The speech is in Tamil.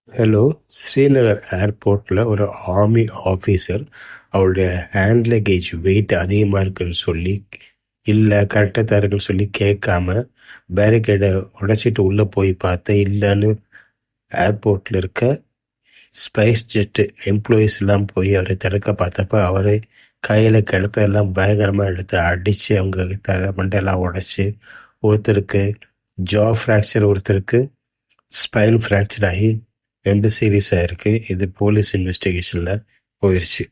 ஹலோ. ஸ்ரீநகர் ஏர்போர்ட்ல ஒரு ஆர்மி ஆஃபீஸர் அவருடைய ஹேண்ட் லக்கேஜ் வெயிட் அதிகமா இருக்குன்னு சொல்லி, இல்ல கரெக்டா தருங்கன்னு சொல்லி கேட்காம பேரிகேடை உடைச்சிட்டு உள்ள போய் பார்த்தா இல்லைன்னு ஏர்போர்ட்ல இருக்க ஸ்பைஸ் ஜெட் எம்ப்ளாயீஸ் எல்லாம் போய் அவரை தடுக்க பார்த்தப்ப அவரை கையில கிடத்த எல்லாம் பயங்கரமா எடுத்து அடிச்சு அவங்க மண்டையெல்லாம் உடைச்சு, ஒருத்தருக்கு ஜா ஃப்ராக்சர், ஒருத்தருக்கு ஸ்பைன் ஃப்ராக்சர் ஆகி 2 சீரியஸா இருக்கு. இது போலீஸ் இன்வெஸ்டிகேஷன்ல போயிருச்சு.